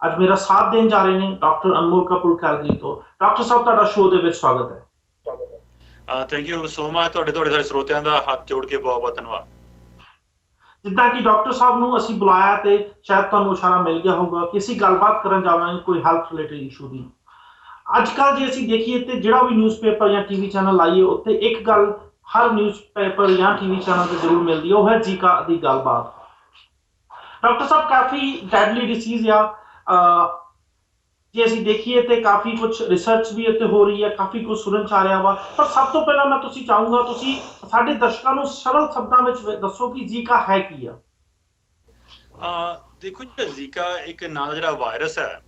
ਅੱਜ ਮੇਰਾ ਸਾਥ ਦੇਣ ਜਾ ਰਹੇ ਨੇ ਡਾਕਟਰ ਅਨਮੋਲ ਕਪੂਰ ਕੈਲਗਰੀ ਤੋਂ। ਡਾਕਟਰ ਸਾਹਿਬ, ਤੁਹਾਡਾ ਸ਼ੋਅ ਦੇ ਵਿੱਚ ਸਵਾਗਤ ਹੈ। Thank you so much. ਤੁਹਾਡੇ ਸਾਰੇ ਸਰੋਤਿਆਂ ਦਾ ਹੱਥ ਜੋੜ ਕੇ ਬਹੁਤ ਬਹੁਤ ਧੰਨਵਾਦ। ਜਿੱਦਾਂ ਕਿ ਡਾਕਟਰ ਸਾਹਿਬ ਨੂੰ ਅਸੀਂ ਬੁਲਾਇਆ ਤੇ ਸ਼ਾਇਦ ਤੁਹਾਨੂੰ ਇਸ਼ਾਰਾ ਮਿਲ ਗਿਆ ਹੋਊਗਾ ਕਿ ਅਸੀਂ ਗੱਲਬਾਤ ਕਰਨ ਜਾਵਾਂਗੇ ਕੋਈ ਹੈਲਥ ਰਿਲੇਟਡ ਇਸ਼ੂ ਦੀ। ਅੱਜ ਕੱਲ੍ਹ ਜੇ ਅਸੀਂ ਦੇਖੀਏ ਤੇ ਜਿਹੜਾ ਵੀ ਨਿਊਜ਼ਪੇਪਰ ਜਾਂ ਟੀਵੀ ਚੈਨਲ ਲਾਈਏ, ਉੱਤੇ ਇੱਕ ਗੱਲ ਹਰ ਨਿਊਜ਼ਪੇਪਰ ਜਾਂ ਟੀਵੀ ਚੈਨਲ ਤੇ ਜ਼ਰੂਰ ਮਿਲਦੀ ਹੈ, ਉਹ ਹੈ ਜ਼ੀਕਾ ਦੀ ਗੱਲਬਾਤ। ਡਾਕਟਰ ਸਾਹਿਬ, ਕਾਫੀ ਡੈਡਲੀ ਡਿਸੀਜ਼ ਆ, ਜੇ ਅਸੀਂ ਦੇਖੀਏ ਤੇ ਕਾਫੀ ਕੁਝ ਰਿਸਰਚ ਵੀ ਇੱਥੇ ਹੋ ਰਹੀ ਹੈ, ਕਾਫੀ ਕੁਝ ਸੁਣਨ ਚ ਆ ਰਿਹਾ ਵਾ। ਪਰ ਸਭ ਤੋਂ ਪਹਿਲਾਂ ਮੈਂ ਤੁਸੀਂ ਚਾਹੂੰਗਾ ਤੁਸੀਂ ਸਾਡੇ ਦਰਸ਼ਕਾਂ ਨੂੰ ਸਰਲ ਸ਼ਬਦਾਂ ਵਿੱਚ ਦੱਸੋ ਕਿ ਜ਼ੀਕਾ ਹੈ ਕੀ ਆ। ਦੇਖੋ ਜੀ, ਜ਼ੀਕਾ ਇੱਕ ਨਾਂ ਦਾ ਜਿਹੜਾ ਵਾਇਰਸ ਹੈ,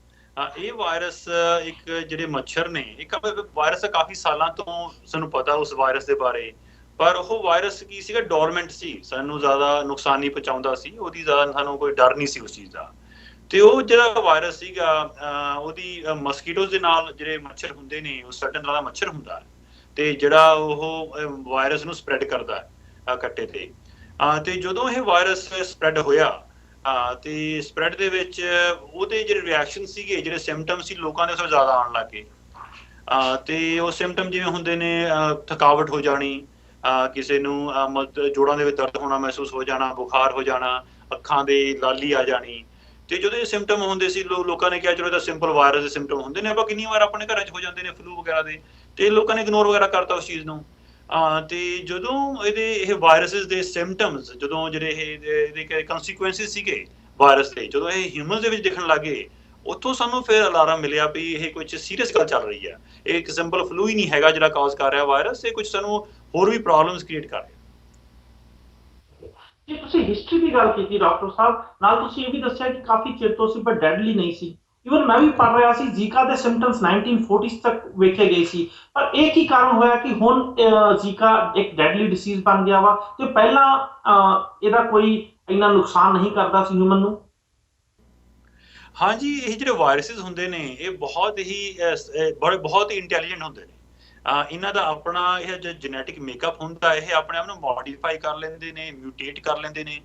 ਇਹ ਵਾਇਰਸ ਇੱਕ ਜਿਹੜੇ ਮੱਛਰ ਨੇ, ਇੱਕ ਵਾਇਰਸ ਕਾਫੀ ਸਾਲਾਂ ਤੋਂ ਸਾਨੂੰ ਪਤਾ ਉਸ ਵਾਇਰਸ ਦੇ ਬਾਰੇ। ਪਰ ਉਹ ਵਾਇਰਸ ਕੀ ਸੀਗਾ, ਡੋਰਮੈਂਟ ਸੀ, ਸਾਨੂੰ ਜ਼ਿਆਦਾ ਨੁਕਸਾਨ ਨਹੀਂ ਪਹੁੰਚਾਉਂਦਾ ਸੀ, ਉਹਦੀ ਜ਼ਿਆਦਾ ਸਾਨੂੰ ਕੋਈ ਡਰ ਨਹੀਂ ਸੀ ਉਸ ਚੀਜ਼ ਦਾ। ਤੇ ਉਹ ਜਿਹੜਾ ਵਾਇਰਸ ਸੀਗਾ, ਉਹਦੀ ਮਸਕੀਟੋਜ਼ ਦੇ ਨਾਲ ਜਿਹੜੇ ਮੱਛਰ ਹੁੰਦੇ ਨੇ, ਉਹ ਸਰਟਨ ਤਰ੍ਹਾਂ ਦਾ ਮੱਛਰ ਹੁੰਦਾ ਹੈ ਤੇ ਜਿਹੜਾ ਉਹ ਵਾਇਰਸ ਨੂੰ ਸਪਰੈਡ ਕਰਦਾ ਹੈ ਕੱਟੇ ਤੇ ਜਦੋਂ ਇਹ ਵਾਇਰਸ ਸਪਰੈਡ ਹੋਇਆ ਤੇ ਸਪਰੈਡ ਦੇ ਵਿੱਚ ਉਹਦੇ ਜਿਹੜੇ ਰਿਐਕਸ਼ਨ ਸੀਗੇ, ਜਿਹੜੇ ਸਿੰਪਟਮ ਸੀ, ਲੋਕਾਂ ਦੇ ਉਸ ਵਿੱਚ ਜ਼ਿਆਦਾ ਆਉਣ ਲੱਗ ਗਏ। ਤੇ ਉਹ ਸਿੰਪਟਮ ਜਿਵੇਂ ਹੁੰਦੇ ਨੇ, ਥਕਾਵਟ ਹੋ ਜਾਣੀ, ਕਿਸੇ ਨੂੰ ਜੋੜਾਂ ਦੇ ਵਿੱਚ ਦਰਦ ਹੋਣਾ ਮਹਿਸੂਸ ਹੋ ਜਾਣਾ, ਬੁਖਾਰ ਹੋ ਜਾਣਾ, ਅੱਖਾਂ ਦੇ ਲਾਲੀ ਆ ਜਾਣੀ। ਤੇ ਜਦੋਂ ਇਹ ਸਿੰਪਟਮ ਹੁੰਦੇ ਸੀ, ਲੋਕਾਂ ਨੇ ਕਿਹਾ ਚਲੋ ਇਹ ਤਾਂ ਸਿੰਪਲ ਵਾਇਰਸ ਦੇ ਸਿੰਪਟਮ ਹੁੰਦੇ ਨੇ, ਆਪਾਂ ਕਿੰਨੀ ਵਾਰ ਆਪਣੇ ਘਰਾਂ 'ਚ ਹੋ ਜਾਂਦੇ ਨੇ ਫਲੂ ਵਗੈਰਾ ਦੇ, ਤੇ ਲੋਕਾਂ ਨੇ ਇਗਨੋਰ ਵਗੈਰਾ ਕਰਤਾ ਉਸ ਚੀਜ਼ ਨੂੰ। ਤੇ ਜਦੋਂ ਇਹ ਵਾਇਰਸਿਸ ਦੇ ਸਿੰਪਟਮਸ, ਜਦੋਂ ਜਿਹੜੇ ਇਹਦੇ ਕੰਸੀਕੁਐਂਸਿਸ ਸੀਗੇ ਵਾਇਰਸ ਦੇ, ਜਦੋਂ ਇਹ ਹਿਊਮਨਸ ਦੇ ਵਿੱਚ ਦਿਖਣ ਲੱਗੇ, ਉੱਥੋਂ ਸਾਨੂੰ ਫਿਰ ਅਲਾਰਮ ਮਿਲਿਆ ਵੀ ਇਹ ਕੁਝ ਸੀਰੀਅਸ ਗੱਲ ਚੱਲ ਰਹੀ ਹੈ। ਇਹ ਇੱਕ ਸਿੰਪਲ ਫਲੂ ਹੀ ਨਹੀਂ ਹੈਗਾ ਜਿਹੜਾ ਕਾਜ਼ ਕਰ ਰਿਹਾ ਵਾਇਰਸ, ਇਹ ਕੁਝ ਸਾਨੂੰ ਹੋਰ ਵੀ ਪ੍ਰੋਬਲਮਸ ਕ੍ਰੀਏਟ ਕਰ ਰਿਹਾ। ਜੇ ਤੁਸੀਂ ਹਿਸਟਰੀ ਦੀ ਗੱਲ ਕੀਤੀ ਡਾਕਟਰ ਸਾਹਿਬ, ਨਾਲ ਤੁਸੀਂ ਇਹ ਵੀ ਦੱਸਿਆ ਕਿ ਕਾਫੀ ਚਿਰ ਤੋਂ ਸੀ ਪਰ ਡੈਡਲੀ ਨਹੀਂ ਸੀ। ਇਵਨ ਮੈਂ ਵੀ ਪੜ੍ਹ ਰਿਹਾ ਸੀ ਜ਼ੀਕਾ ਦੇ ਸਿੰਪਟਮਸ 1940s ਤੱਕ ਵੇਖੇ ਗਏ ਸੀ, ਪਰ ਇਹ ਕੀ ਕਾਰਨ ਹੋਇਆ ਕਿ ਹੁਣ ਜ਼ੀਕਾ ਇੱਕ ਡੈਡਲੀ ਡਿਸੀਜ਼ ਬਣ ਗਿਆ ਵਾ ਤੇ ਪਹਿਲਾਂ ਇਹਦਾ ਕੋਈ ਇੰਨਾ ਨੁਕਸਾਨ ਨਹੀਂ ਕਰਦਾ ਸੀ ਹਿਊਮਨ ਨੂੰ। ਹਾਂਜੀ, ਇਹ ਜਿਹੜੇ ਵਾਇਰਸਿਸ ਹੁੰਦੇ ਨੇ, ਇਹ ਬਹੁਤ ਹੀ ਇੰਟੈਲੀਜੈਂਟ ਹੁੰਦੇ ਨੇ। ਇਹਨਾਂ ਦਾ ਆਪਣਾ ਇਹ ਜੋ ਜੈਨੇਟਿਕ ਮੇਕਅਪ ਹੁੰਦਾ, ਇਹ ਆਪਣੇ ਆਪ ਨੂੰ ਮੋਡੀਫਾਈ ਕਰ ਲੈਂਦੇ ਨੇ, ਮਿਊਟੇਟ ਕਰ ਲੈਂਦੇ ਨੇ,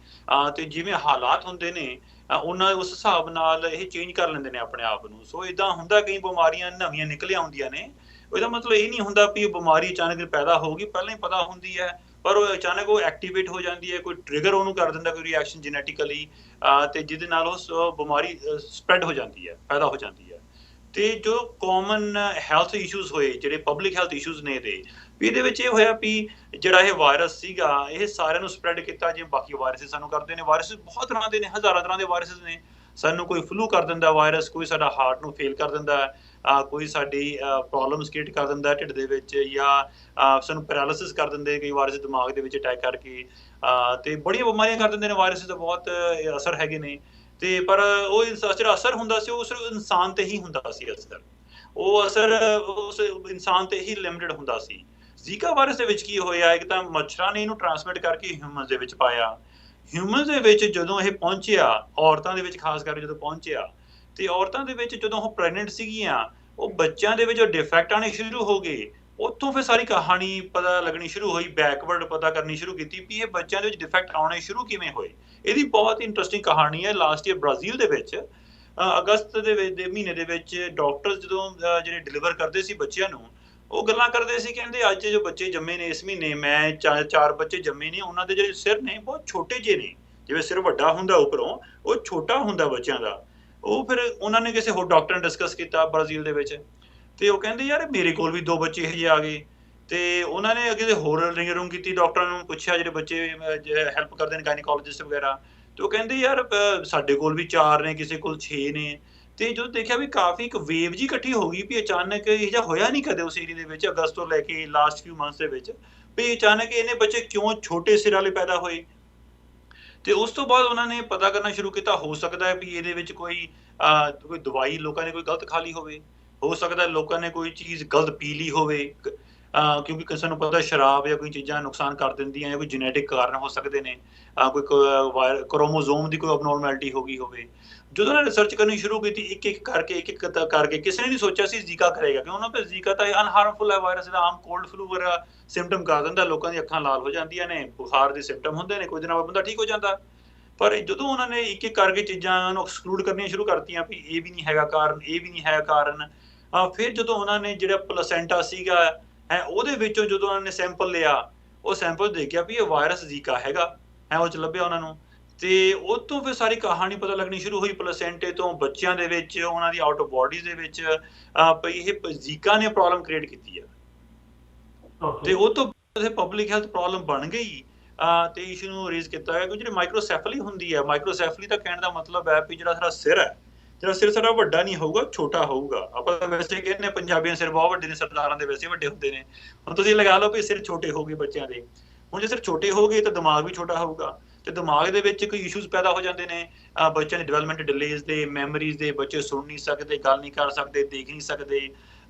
ਤੇ ਜਿਵੇਂ ਹਾਲਾਤ ਹੁੰਦੇ ਨੇ ਉਹਨਾਂ ਉਸ ਹਿਸਾਬ ਨਾਲ ਇਹ ਚੇਂਜ ਕਰ ਲੈਂਦੇ ਨੇ ਆਪਣੇ ਆਪ ਨੂੰ। ਸੋ ਇਦਾਂ ਹੁੰਦਾ, ਕਈ ਬਿਮਾਰੀਆਂ ਨਵੀਆਂ ਨਿਕਲ ਆਉਂਦੀਆਂ ਨੇ, ਇਹਦਾ ਮਤਲਬ ਇਹ ਨਹੀਂ ਹੁੰਦਾ ਵੀ ਉਹ ਬਿਮਾਰੀ ਅਚਾਨਕ ਪੈਦਾ ਹੋਊਗੀ, ਪਹਿਲਾਂ ਹੀ ਪਤਾ ਹੁੰਦੀ ਹੈ, ਪਰ ਉਹ ਅਚਾਨਕ ਉਹ ਐਕਟੀਵੇਟ ਹੋ ਜਾਂਦੀ ਹੈ, ਕੋਈ ਟ੍ਰਿਗਰ ਉਹਨੂੰ ਕਰ ਦਿੰਦਾ, ਕੋਈ ਰਿਐਕਸ਼ਨ ਜੈਨੇਟਿਕਲੀ, ਤੇ ਜਿਹਦੇ ਨਾਲ ਉਹ ਬਿਮਾਰੀ ਸਪਰੈਡ ਹੋ ਜਾਂਦੀ ਹੈ, ਪੈਦਾ ਹੋ ਜਾਂਦੀ ਹੈ। ਤੇ ਜੋ ਕਾਮਨ ਹੈਲਥ ਇਸ਼ੂਜ਼ ਹੋਏ, ਜਿਹੜੇ ਪਬਲਿਕ ਹੈਲਥ ਇਸ਼ੂਜ਼ ਨੇ ਇਹਦੇ ਵਿੱਚ ਇਹ ਹੋਇਆ ਵੀ ਜਿਹੜਾ ਇਹ ਵਾਇਰਸ ਸੀਗਾ, ਇਹ ਸਾਰਿਆਂ ਨੂੰ ਸਪਰੈਡ ਕੀਤਾ ਜਿਵੇਂ ਬਾਕੀ ਵਾਇਰਸਿਸ ਸਾਨੂੰ ਕਰਦੇ ਨੇ। ਵਾਇਰਸਿਸ ਬਹੁਤ ਤਰ੍ਹਾਂ ਦੇ ਨੇ, ਹਜ਼ਾਰਾਂ ਤਰ੍ਹਾਂ ਦੇ ਵਾਇਰਸਿਸ ਨੇ। ਸਾਨੂੰ ਕੋਈ ਫਲੂ ਕਰ ਦਿੰਦਾ ਵਾਇਰਸ, ਕੋਈ ਸਾਡਾ ਹਾਰਟ ਨੂੰ ਫੇਲ ਕਰ ਦਿੰਦਾ, ਕੋਈ ਸਾਡੀ ਪ੍ਰੋਬਲਮਸ ਕ੍ਰੀਏਟ ਕਰ ਦਿੰਦਾ ਢਿੱਡ ਦੇ ਵਿੱਚ, ਜਾਂ ਸਾਨੂੰ ਪੈਰਾਲਿਸਿਸ ਕਰ ਦਿੰਦੇ ਕਈ ਵਾਇਰਸ ਦਿਮਾਗ ਦੇ ਵਿੱਚ ਅਟੈਕ ਕਰਕੇ, ਤੇ ਬੜੀਆਂ ਬਿਮਾਰੀਆਂ ਕਰ ਦਿੰਦੇ ਨੇ ਵਾਇਰਸਿਸ ਦੇ, ਬਹੁਤ ਅਸਰ ਹੈਗੇ ਨੇ। ਤੇ ਪਰ ਉਹ ਜਿਹੜਾ ਅਸਰ ਹੁੰਦਾ ਸੀ, ਉਹ ਸਿਰਫ ਇਨਸਾਨ ਤੇ ਹੀ ਹੁੰਦਾ ਸੀ ਅਸਰ, ਉਹ ਅਸਰ ਉਸ ਇਨਸਾਨ ਤੇ ਹੀ ਲਿਮਿਟਡ ਹੁੰਦਾ ਸੀ। ਜ਼ੀਕਾ ਵਾਇਰਸ ਦੇ ਵਿੱਚ ਕੀ ਹੋਇਆ, ਇੱਕ ਤਾਂ ਮੱਛਰਾਂ ਨੇ ਇਹਨੂੰ ਟ੍ਰਾਂਸਮਿਟ ਕਰਕੇ ਹਿਊਮਨਸ ਦੇ ਵਿੱਚ ਪਾਇਆ। ਹਿਊਮਨਸ ਦੇ ਵਿੱਚ ਜਦੋਂ ਇਹ ਪਹੁੰਚਿਆ, ਔਰਤਾਂ ਦੇ ਵਿੱਚ ਖਾਸ ਕਰਕੇ ਜਦੋਂ ਪਹੁੰਚਿਆ, ਤੇ ਔਰਤਾਂ ਦੇ ਵਿੱਚ ਜਦੋਂ ਉਹ ਪ੍ਰੈਗਨੈਂਟ ਸੀਗੀਆਂ, ਉਹ ਬੱਚਿਆਂ ਦੇ ਵਿੱਚ ਡਿਫੈਕਟ ਆਉਣੇ ਸ਼ੁਰੂ ਹੋ ਗਏ। ਉੱਥੋਂ ਫਿਰ ਸਾਰੀ ਕਹਾਣੀ ਪਤਾ ਲੱਗਣੀ ਸ਼ੁਰੂ ਹੋਈ, ਬੈਕਵਰਡ ਪਤਾ ਕਰਨੀ ਸ਼ੁਰੂ ਕੀਤੀ ਵੀ ਇਹ ਬੱਚਿਆਂ ਦੇ ਵਿੱਚ ਡਿਫੈਕਟ ਆਉਣੇ ਸ਼ੁਰੂ ਕਿਵੇਂ ਹੋਏ। ਇਹਦੀ ਬਹੁਤ ਇੰਟਰਸਟਿੰਗ ਕਹਾਣੀ ਹੈ। ਲਾਸਟ ਈਅਰ ਬ੍ਰਾਜ਼ੀਲ ਦੇ ਵਿੱਚ ਅਗਸਤ ਦੇ ਮਹੀਨੇ ਦੇ ਵਿੱਚ ਡਾਕਟਰ ਜਦੋਂ ਜਿਹੜੇ ਡਿਲੀਵਰ ਕਰਦੇ ਸੀ ਬੱਚਿਆਂ ਨੂੰ, ਉਹ ਗੱਲਾਂ ਕਰਦੇ ਸੀ, ਕਹਿੰਦੇ ਅੱਜ ਜੋ ਬੱਚੇ ਜੰਮੇ ਨੇ ਇਸ ਮਹੀਨੇ, ਮੈਂ ਚਾਰ ਬੱਚੇ ਜੰਮੇ ਨੇ, ਉਹਨਾਂ ਦੇ ਜਿਹੜੇ ਸਿਰ ਨੇ ਬਹੁਤ ਛੋਟੇ ਜਿਹੇ ਨੇ, ਜਿਵੇਂ ਸਿਰ ਵੱਡਾ ਹੁੰਦਾ ਉੱਪਰੋਂ, ਉਹ ਛੋਟਾ ਹੁੰਦਾ ਬੱਚਿਆਂ ਦਾ। ਉਹ ਫਿਰ ਉਹਨਾਂ ਨੇ ਕਿਸੇ ਹੋਰ ਡਾਕਟਰ ਨੇ ਡਿਸਕਸ ਕੀਤਾ ਬ੍ਰਾਜ਼ੀਲ ਦੇ ਵਿੱਚ, ਤੇ ਉਹ ਕਹਿੰਦੇ ਯਾਰ ਮੇਰੇ ਕੋਲ ਵੀ 2 ਬੱਚੇ ਇਹੋ ਜਿਹੇ ਆ ਗਏ। ਤੇ ਉਹਨਾਂ ਨੇ ਅੱਗੇ ਹੋਰ ਰਿੰਗ ਰੂਮ ਕੀਤੀ, ਡਾਕਟਰਾਂ ਨੂੰ ਪੁੱਛਿਆ ਜਿਹੜੇ ਬੱਚੇ ਹੈਲਪ ਕਰਦੇ ਨੇ, ਗਾਇਨੋਕੋਲੋਜਿਸਟ ਵਗੈਰਾ, ਤੇ ਉਹ ਕਹਿੰਦੇ ਯਾਰ ਸਾਡੇ ਕੋਲ ਵੀ 4 ਨੇ, ਕਿਸੇ ਕੋਲ 6 ਨੇ। ਤੇ ਜਦੋਂ ਦੇਖਿਆ ਵੀ ਕਾਫੀ ਇੱਕ ਵੇਵ ਜੀ ਇਕੱਠੀ ਹੋ ਗਈ ਵੀ ਅਚਾਨਕ ਇਹ ਜਿਹਾ ਹੋਇਆ ਨਹੀਂ ਕਦੇ ਉਸ ਏਰੀਏ ਦੇ ਵਿੱਚ, ਅਗਸਤ ਤੋਂ ਲੈ ਕੇ ਲਾਸਟ ਫਿਊ ਮੰਥਸ ਦੇ ਵਿੱਚ, ਵੀ ਅਚਾਨਕ ਇਹਨੇ ਬੱਚੇ ਕਿਉਂ ਛੋਟੇ ਸਿਰ ਵਾਲੇ ਪੈਦਾ ਹੋਏ। ਤੇ ਉਸ ਤੋਂ ਬਾਅਦ ਉਹਨਾਂ ਨੇ ਪਤਾ ਕਰਨਾ ਸ਼ੁਰੂ ਕੀਤਾ, ਹੋ ਸਕਦਾ ਹੈ ਵੀ ਇਹਦੇ ਵਿੱਚ ਕੋਈ ਦਵਾਈ ਲੋਕਾਂ ਨੇ ਕੋਈ ਗਲਤ ਖਾ ਲਈ ਹੋਵੇ, ਹੋ ਸਕਦਾ ਲੋਕਾਂ ਨੇ ਕੋਈ ਚੀਜ਼ ਗਲਤ ਪੀ ਲਈ ਹੋਵੇ, ਕਿਉਂਕਿ ਕਿਸੇ ਨੂੰ ਪਤਾ ਸ਼ਰਾਬ ਜਾਂ ਕੋਈ ਚੀਜ਼ਾਂ ਨੁਕਸਾਨ ਕਰ ਦਿੰਦੀਆਂ, ਜਾਂ ਕੋਈ ਜੈਨੇਟਿਕ ਕਾਰਨ ਹੋ ਸਕਦੇ ਨੇ, ਕੋਈ ਕ੍ਰੋਮੋਜ਼ੋਮ ਦੀ ਕੋਈ ਅਬਨੋਰਮੈਲਿਟੀ ਹੋ ਗਈ ਹੋਵੇ। ਜਦੋਂ ਉਹਨਾਂ ਨੇ ਰਿਸਰਚ ਕਰਨੀ ਸ਼ੁਰੂ ਕੀਤੀ, ਇੱਕ ਇੱਕ ਕਰਕੇ, ਕਿਸੇ ਨੇ ਨਹੀਂ ਸੋਚਿਆ ਸੀ ਜ਼ੀਕਾ ਕਰੇਗਾ, ਕਿਉਂ ਉਹਨਾਂ ਤੇ ਜ਼ੀਕਾ ਤਾਂ ਅਨਹਾਰਮਫੁਲ ਹੈ ਵਾਇਰਸ, ਦਾ ਆਮ ਕੋਲਡ ਫਲੂ ਵਗੈਰਾ ਸਿੰਪਟਮ ਕਰ ਦਿੰਦਾ, ਲੋਕਾਂ ਦੀਆਂ ਅੱਖਾਂ ਲਾਲ ਹੋ ਜਾਂਦੀਆਂ ਨੇ, ਬੁਖਾਰ ਦੇ ਸਿੰਪਟਮ ਹੁੰਦੇ ਨੇ, ਕੁਝ ਦਿਨਾਂ ਬਾਅਦ ਬੰਦਾ ਠੀਕ ਹੋ ਜਾਂਦਾ। ਪਰ ਜਦੋਂ ਉਹਨਾਂ ਨੇ ਇੱਕ ਇੱਕ ਕਰਕੇ ਚੀਜ਼ਾਂ ਨੂੰ ਐਕਸਕਲੂਡ ਕਰਨੀਆਂ ਸ਼ੁਰੂ ਕਰਤੀਆਂ ਵੀ ਇਹ ਵੀ ਨਹੀਂ ਹੈਗਾ ਕਾਰਨ, ਇਹ ਵੀ ਨਹੀਂ ਹੈ ਕਾਰਨ, ਫਿਰ ਜਦੋਂ ਉਹਨਾਂ ਨੇ ਜਿਹੜਾ ਪਲੈਸੈਂਟਾ ਸੀਗਾ ਉਹਦੇ ਵਿੱਚੋਂ ਜਦੋਂ ਉਹਨਾਂ ਨੇ ਸੈਂਪਲ ਲਿਆ, ਉਹ ਸੈਂਪਲ ਦੇਖਿਆ ਵੀ ਇਹ ਵਾਇਰਸ ਜ਼ੀਕਾ ਹੈਗਾ ਉਹ 'ਚ ਲੱਭਿਆ ਉਹਨਾਂ ਨੂੰ। ਤੇ ਉਹ ਤੋਂ ਫਿਰ ਸਾਰੀ ਕਹਾਣੀ ਪਤਾ ਲੱਗਣੀ ਸ਼ੁਰੂ ਹੋਈ ਪਲੈਸੈਂਟੇ ਤੋਂ, ਬੱਚਿਆਂ ਦੇ ਵਿੱਚ, ਉਹਨਾਂ ਦੀ ਆਊਟ ਆਫ ਬੋਡੀਜ਼ ਦੇ ਵਿੱਚ ਵੀ ਇਹ ਜ਼ੀਕਾ ਨੇ ਪ੍ਰੋਬਲਮ ਕ੍ਰੀਏਟ ਕੀਤੀ ਆ। ਤੇ ਉਹ ਤੋਂ ਬਾਅਦ ਪਬਲਿਕ ਹੈਲਥ ਪ੍ਰੋਬਲਮ ਬਣ ਗਈ ਤੇ ਇਸ਼ੂ ਨੂੰ ਰੇਜ਼ ਕੀਤਾ ਗਿਆ ਕਿ ਜਿਹੜੀ ਮਾਈਕਰੋਸੈਫਲੀ ਹੁੰਦੀ ਹੈ, ਮਾਈਕਰੋਸੈਫਲੀ ਦਾ ਕਹਿਣ ਦਾ ਮਤਲਬ ਹੈ ਵੀ ਜਿਹੜਾ ਸਾਡਾ ਸਿਰ ਹੈ, ਜਿਹੜਾ ਸਿਰ ਸਾਡਾ ਵੱਡਾ ਨਹੀਂ ਹੋਊਗਾ, ਛੋਟਾ ਹੋਊਗਾ। ਆਪਾਂ ਤਾਂ ਵੈਸੇ ਕਹਿੰਦੇ ਪੰਜਾਬੀਆਂ ਸਿਰ ਬਹੁਤ ਵੱਡੇ ਨੇ, ਸਰਦਾਰਾਂ ਦੇ ਵੈਸੇ ਵੱਡੇ ਹੁੰਦੇ ਨੇ। ਹੁਣ ਤੁਸੀਂ ਲਗਾ ਲਓ ਵੀ ਸਿਰ ਛੋਟੇ ਹੋ ਗਏ ਬੱਚਿਆਂ ਦੇ। ਹੁਣ ਜੇ ਸਿਰ ਛੋਟੇ ਹੋ ਗਏ ਤਾਂ ਦਿਮਾਗ ਵੀ ਛੋਟਾ ਹੋਊਗਾ, ਤੇ ਦਿਮਾਗ ਦੇ ਵਿੱਚ ਕੋਈ ਇਸ਼ੂਜ਼ ਪੈਦਾ ਹੋ ਜਾਂਦੇ ਨੇ। ਬੱਚਿਆਂ ਦੀ ਡਿਵੈਲਪਮੈਂਟ ਡਿਲੇਜ਼ ਦੇ, ਮੈਮਰੀਜ਼ ਦੇ, ਬੱਚੇ ਸੁਣ ਨਹੀਂ ਸਕਦੇ, ਗੱਲ ਨਹੀਂ ਕਰ ਸਕਦੇ, ਦੇਖ ਨਹੀਂ ਸਕਦੇ।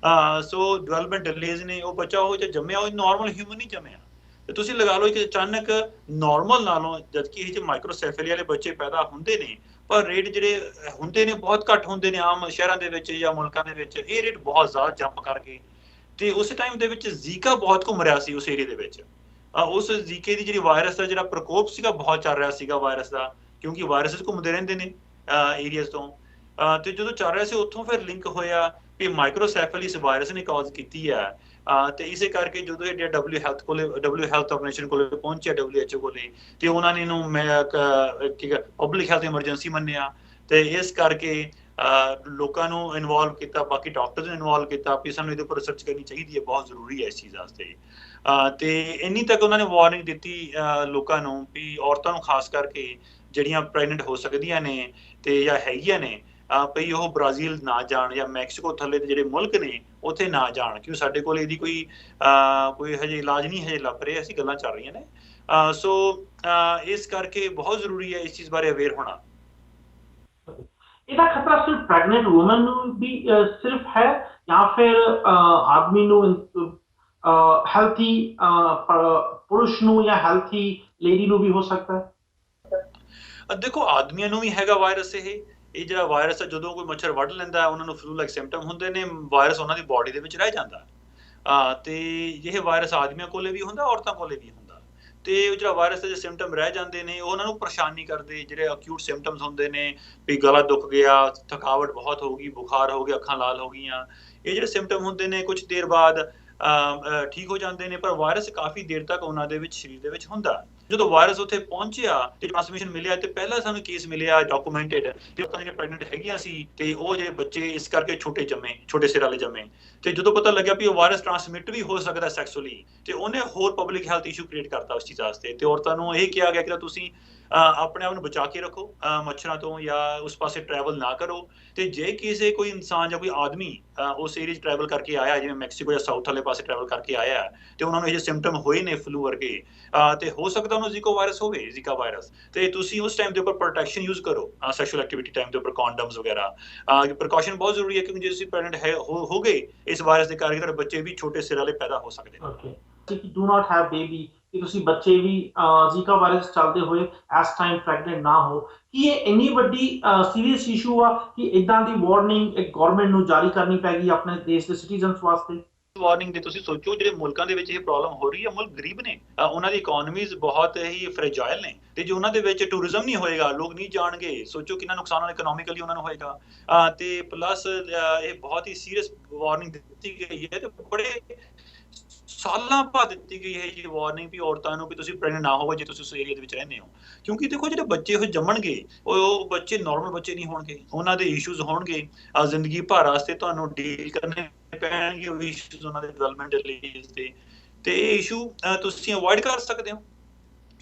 ਸੋ ਡਿਵੈਲਪਮੈਂਟ ਡਿਲੇਜ਼ ਨੇ। ਉਹ ਬੱਚਾ ਉਹ ਜੇ ਜੰਮਿਆ ਉਹ ਨਾਰਮਲ ਹਿਊਮਨ ਨਹੀਂ ਜੰਮਿਆ। ਤੇ ਤੁਸੀਂ ਲਗਾ ਲਓ ਕਿ ਅਚਾਨਕ ਨਾਰਮਲ ਨਾਲੋਂ ਜਦਕਿ ਇਹ ਜੇ ਮਾਈਕਰੋਸੈਫਲੀ ਵਾਲੇ ਬੱਚੇ ਪੈਦਾ ਹੁੰਦੇ ਨੇ, ਪਰ ਰੇਟ ਜਿਹੜੇ ਹੁੰਦੇ ਨੇ ਬਹੁਤ ਘੱਟ ਹੁੰਦੇ ਨੇ ਆਮ ਸ਼ਹਿਰਾਂ ਦੇ ਵਿੱਚ ਜਾਂ ਮੁਲਕਾਂ ਦੇ ਵਿੱਚ। ਇਹ ਰੇਟ ਬਹੁਤ ਜ਼ਿਆਦਾ ਜੰਪ ਕਰ ਗਏ। ਤੇ ਉਸੇ ਟਾਈਮ ਦੇ ਵਿੱਚ ਜ਼ੀਕਾ ਬਹੁਤ ਘੁੰਮ ਰਿਹਾ ਸੀ ਉਸ ਏਰੀਆ ਦੇ ਵਿੱਚ। ਉਸ ਜ਼ੀਕੇ ਦੀ ਜਿਹੜੀ ਵਾਇਰਸ ਦਾ ਜਿਹੜਾ ਪ੍ਰਕੋਪ ਸੀਗਾ ਬਹੁਤ ਚੱਲ ਰਿਹਾ ਸੀਗਾ ਵਾਇਰਸ ਦਾ, ਕਿਉਂਕਿ ਵਾਇਰਸ ਘੁੰਮਦੇ ਰਹਿੰਦੇ ਨੇ ਏਰੀਆਜ਼ ਤੋਂ। ਤੇ ਜਦੋਂ ਚੱਲ ਰਿਹਾ ਸੀ ਉੱਥੋਂ ਫਿਰ ਲਿੰਕ ਹੋਇਆ ਕਿ ਮਾਈਕਰੋਸੈਫਲੀ ਇਸ ਵਾਇਰਸ ਨੇ ਕਾਜ਼ ਕੀਤੀ ਹੈ। ਤੇ ਇਸੇ ਕਰਕੇ ਜਦੋਂ ਇਹ ਡਬਲਿਊ ਹੈਲਥ ਆਰਗੇਨਾਈਜੇਸ਼ਨ ਕੋਲੇ ਪਹੁੰਚਿਆ, WHO ਕੋਲੇ, ਤੇ ਉਹਨਾਂ ਨੇ ਇਹਨੂੰ ਪਬਲਿਕ ਹੈਲਥ ਐਮਰਜੈਂਸੀ ਮੰਨਿਆ। ਤੇ ਇਸ ਕਰਕੇ ਲੋਕਾਂ ਨੂੰ ਇਨਵੋਲਵ ਕੀਤਾ, ਬਾਕੀ ਡਾਕਟਰਸ ਨੂੰ ਇਨਵੋਲਵ ਕੀਤਾ ਵੀ ਸਾਨੂੰ ਇਹਦੇ ਉੱਪਰ ਰਿਸਰਚ ਕਰਨੀ ਚਾਹੀਦੀ ਹੈ, ਬਹੁਤ ਜ਼ਰੂਰੀ ਹੈ ਇਸ ਚੀਜ਼ ਵਾਸਤੇ। ਤੇ ਇੰਨੀ ਤੱਕ ਉਹਨਾਂ ਨੇ ਵਾਰਨਿੰਗ ਦਿੱਤੀ ਲੋਕਾਂ ਨੂੰ ਵੀ ਔਰਤਾਂ ਨੂੰ ਖਾਸ ਕਰਕੇ ਜਿਹੜੀਆਂ ਪ੍ਰੈਗਨੈਂਟ ਹੋ ਸਕਦੀਆਂ ਨੇ ਤੇ ਜਾਂ ਹੈਗੀਆਂ ਨੇ, ਭਈ ਉਹ ਬ੍ਰਾਜ਼ੀਲ ਨਾ ਜਾਣ ਜਾਂ ਮੈਕਸੀਕੋ ਥੱਲੇ ਦੇ ਜਿਹੜੇ ਮੁਲਕ ਨੇ ਉੱਥੇ ਨਾ ਜਾਣ, ਕਿਉਂ ਸਾਡੇ ਕੋਲ ਇਹਦੀ ਕੋਈ ਹਜੇ ਇਲਾਜ ਨਹੀਂ ਹਜੇ ਲੱਭ ਰਿਹਾ। ਅਸੀਂ ਗੱਲਾਂ ਚੱਲ ਰਹੀਆਂ ਨੇ। ਸੋ ਇਸ ਕਰਕੇ ਬਹੁਤ ਜ਼ਰੂਰੀ ਹੈ ਇਸ ਚੀਜ਼ ਬਾਰੇ ਅਵੇਅਰ ਹੋਣਾ। ਇਹਦਾ ਖਤਰਾ ਸਿਰਫ ਪ੍ਰੈਗਨੈਂਟ ਵੂਮਨ ਨੂੰ ਵੀ ਸਿਰਫ ਹੈ ਜਾਂ ਫਿਰ ਆਦਮੀ ਨੂੰ, ਹੈਲਥੀ ਪੁਰਸ਼ ਨੂੰ ਜਾਂ ਹੈਲਥੀ ਲੇਡੀ ਨੂੰ ਵੀ ਹੋ ਸਕਦਾ ਹੈ? ਦੇਖੋ ਆਦਮੀਆਂ ਨੂੰ ਵੀ ਹੈਗਾ ਵਾਇਰਸ। ਇਹ ਜਿਹੜਾ ਵਾਇਰਸ ਹੈ ਜਦੋਂ ਕੋਈ ਮੱਛਰ ਵੱਢ ਲੈਂਦਾ ਉਹਨਾਂ ਨੂੰ ਫਲੂ ਲਾਈਕ ਸਿੰਪਟਮ ਹੁੰਦੇ ਨੇ, ਵਾਇਰਸ ਉਹਨਾਂ ਦੀ ਬਾਡੀ ਦੇ ਵਿੱਚ ਰਹਿ ਜਾਂਦਾ। ਤੇ ਇਹ ਵਾਇਰਸ ਆਦਮੀਆਂ ਕੋਲੇ ਵੀ ਹੁੰਦਾ, ਔਰਤਾਂ ਕੋਲੇ ਵੀ ਹੁੰਦਾ। ਤੇ ਜਿਹੜਾ ਵਾਇਰਸ ਦੇ ਸਿੰਪਟਮ ਰਹਿ ਜਾਂਦੇ ਨੇ ਉਹ ਉਹਨਾਂ ਨੂੰ ਪਰੇਸ਼ਾਨ ਨਹੀਂ ਕਰਦੇ। ਜਿਹੜੇ ਅਕਿਊਟ ਸਿੰਪਟਮਸ ਹੁੰਦੇ ਨੇ ਵੀ ਗਲਾ ਦੁਖ ਗਿਆ, ਥਕਾਵਟ ਬਹੁਤ ਹੋ ਗਈ, ਬੁਖਾਰ ਹੋ ਗਿਆ, ਅੱਖਾਂ ਲਾਲ ਹੋ ਗਈਆਂ, ਇਹ ਜਿਹੜੇ ਸਿੰਪਟਮ ਹੁੰਦੇ ਨੇ ਕੁਝ ਦੇਰ ਬਾਅਦ ਠੀਕ ਹੋ ਜਾਂਦੇ ਨੇ। ਪਰ ਵਾਇਰਸ ਕਾਫੀ ਦੇਰ ਤੱਕ ਉਹਨਾਂ ਦੇ ਵਿੱਚ ਸਰੀਰ ਦੇ ਵਿੱਚ ਹੁੰਦਾ। ਜਦੋਂ ਵਾਇਰਸ ਉੱਥੇ ਪਹੁੰਚਿਆ ਤੇ ਟ੍ਰਾਂਸਮਿਸ਼ਨ ਮਿਲਿਆ, ਤੇ ਪਹਿਲਾਂ ਸਾਨੂੰ ਕੇਸ ਮਿਲਿਆ ਡਾਕੂਮੈਂਟਡ ਤੇ ਔਰਤਾਂ ਜਿਹੜੀਆਂ ਪ੍ਰੈਗਨੈਂਟ ਹੈਗੀਆਂ ਸੀ ਤੇ ਉਹ ਜਿਹੜੇ ਬੱਚੇ ਇਸ ਕਰਕੇ ਛੋਟੇ ਜੰਮੇ, ਛੋਟੇ ਸਿਰ ਵਾਲੇ ਜੰਮੇ। ਤੇ ਜਦੋਂ ਪਤਾ ਲੱਗਿਆ ਵੀ ਉਹ ਵਾਇਰਸ ਟ੍ਰਾਂਸਮਿਟ ਵੀ ਹੋ ਸਕਦਾ ਸੈਕਸੁਅਲੀ, ਤੇ ਉਹਨੇ ਹੋਰ ਪਬਲਿਕ ਹੈਲਥ ਇਸ਼ੂ ਕ੍ਰੀਏਟ ਕਰਤਾ ਉਸ ਚੀਜ਼ ਵਾਸਤੇ। ਤੇ ਔਰਤਾਂ ਨੂੰ ਇਹ ਕਿਹਾ ਗਿਆ ਕਿ ਤੁਸੀਂ ਆਪਣੇ ਆਪ ਨੂੰ ਬਚਾ ਕੇ ਰੱਖੋ ਮੱਛਰਾਂ ਤੋਂ, ਜਾਂ ਉਸ ਪਾਸੇ ਟਰੈਵਲ ਨਾ ਕਰੋ। ਤੇ ਜੇ ਕਿਸੇ ਕੋਈ ਇਨਸਾਨ ਜਾਂ ਕੋਈ ਆਦਮੀ ਉਸ ਏਰੀਆ 'ਚ ਟਰੈਵਲ ਕਰਕੇ ਆਇਆ, ਜਿਵੇਂ ਮੈਕਸੀਕੋ ਜਾਂ ਸਾਊਥ ਵਾਲੇ ਪਾਸੇ ਟਰੈਵਲ ਕਰਕੇ ਆਇਆ, ਤੇ ਉਹਨਾਂ ਨੂੰ ਇਹ ਜਿਹੇ ਸਿੰਪਟਮ ਹੋਏ ਨੇ ਫਲੂ ਵਰਗੇ, ਤੇ ਹੋ ਸਕਦਾ ਉਹਨੂੰ ਜ਼ੀਕਾ ਵਾਇਰਸ ਹੋਵੇ, ਜ਼ੀਕਾ ਵਾਇਰਸ। ਤੇ ਤੁਸੀਂ ਉਸ ਟਾਈਮ ਦੇ ਉੱਪਰ ਪ੍ਰੋਟੈਕਸ਼ਨ ਯੂਜ਼ ਕਰੋ, ਸੈਕਸ਼ੂਅਲ ਐਕਟੀਵਿਟੀ ਟਾਈਮ ਦੇ ਉੱਪਰ ਕੰਡੋਮਸ ਵਗੈਰਾ। ਪ੍ਰੀਕਾਸ਼ਨ ਬਹੁਤ ਜ਼ਰੂਰੀ ਹੈ, ਕਿਉਂਕਿ ਜੇ ਤੁਸੀਂ ਪ੍ਰੈਗਨੈਂਟ ਹੋ ਗਏ ਇਸ ਵਾਇਰਸ ਦੇ ਕਰਕੇ, ਤੁਹਾਡੇ ਬੱਚੇ ਵੀ ਛੋਟੇ ਸਿਰ ਵਾਲੇ ਪੈਦਾ ਹੋ ਸਕਦੇ ਨੇ। ਡੂ ਨਾਟ ਹੈਵ ਬੇਬੀ, ਕਿ ਤੁਸੀਂ ਬੱਚੇ ਵੀ ਜ਼ੀਕਾ ਵਾਇਰਸ ਚੱਲਦੇ ਹੋਏ ਇਸ ਟਾਈਮ ਪ੍ਰੈਗਨੈਂਟ ਨਾ ਹੋ। ਕੀ ਇਹ ਇੰਨੀ ਵੱਡੀ ਸੀਰੀਅਸ ਇਸ਼ੂ ਆ ਕਿ ਇਦਾਂ ਦੀ ਵਾਰਨਿੰਗ ਇੱਕ ਗਵਰਨਮੈਂਟ ਨੂੰ ਜਾਰੀ ਕਰਨੀ ਪੈਗੀ ਆਪਣੇ ਦੇਸ਼ ਦੇ ਸਿਟੀਜ਼ਨਸ ਵਾਸਤੇ? ਵਾਰਨਿੰਗ ਦੇ ਤੁਸੀਂ ਸੋਚੋ, ਜਿਹੜੇ ਮੁਲਕਾਂ ਦੇ ਵਿੱਚ ਇਹ ਪ੍ਰੋਬਲਮ ਹੋ ਰਹੀ ਹੈ, ਮੁਲਕ ਗਰੀਬ ਨੇ, ਉਹਨਾਂ ਦੀ ਇਕਨੋਮੀਜ਼ ਬਹੁਤ ਹੀ ਫ੍ਰੈਜਾਈਲ ਨੇ, ਤੇ ਜੇ ਉਹਨਾਂ ਦੇ ਵਿੱਚ ਟੂਰਿਜ਼ਮ ਨਹੀਂ ਹੋਏਗਾ, ਲੋਕ ਨਹੀਂ ਜਾਣਗੇ, ਸੋਚੋ ਕਿੰਨਾ ਨੁਕਸਾਨ ਇਕਨੋਮਿਕਲੀ ਉਹਨਾਂ ਨੂੰ ਹੋਏਗਾ। ਤੇ ਪਲੱਸ ਇਹ ਬਹੁਤ ਹੀ ਸੀਰੀਅਸ ਵਾਰਨਿੰਗ ਦਿੱਤੀ ਗਈ ਹੈ, ਤੇ ਬੜੇ ਸਾਲਾਂ ਬਾਅਦ ਦਿੱਤੀ ਗਈ ਹੈ ਇਹ ਵਾਰਨਿੰਗ ਵੀ ਔਰਤਾਂ ਨੂੰ ਵੀ ਤੁਸੀਂ ਪ੍ਰੈਗਨੈਂਟ ਨਾ ਹੋਵੋ ਜੇ ਤੁਸੀਂ ਉਸ ਏਰੀਆ ਦੇ ਵਿੱਚ ਰਹਿੰਦੇ ਹੋ। ਕਿਉਂਕਿ ਦੇਖੋ ਜਿਹੜੇ ਬੱਚੇ ਉਹ ਜੰਮਣਗੇ ਉਹ ਬੱਚੇ ਨਾਰਮਲ ਬੱਚੇ ਨਹੀਂ ਹੋਣਗੇ, ਉਹਨਾਂ ਦੇ ਇਸ਼ੂਜ਼ ਹੋਣਗੇ ਜ਼ਿੰਦਗੀ ਭਰ ਵਾਸਤੇ, ਤੁਹਾਨੂੰ ਡੀਲ ਕਰਨੇ ਪੈਣਗੇ ਉਹ ਇਸ਼ੂਜ਼ ਉਹਨਾਂ ਦੇ ਡਿਵੈਲਪਮੈਂਟ ਡਿਲੇਜ਼ ਦੇ। ਤੇ ਇਹ ਇਸ਼ੂ ਤੁਸੀਂ ਅਵੋਇਡ ਕਰ ਸਕਦੇ ਹੋ।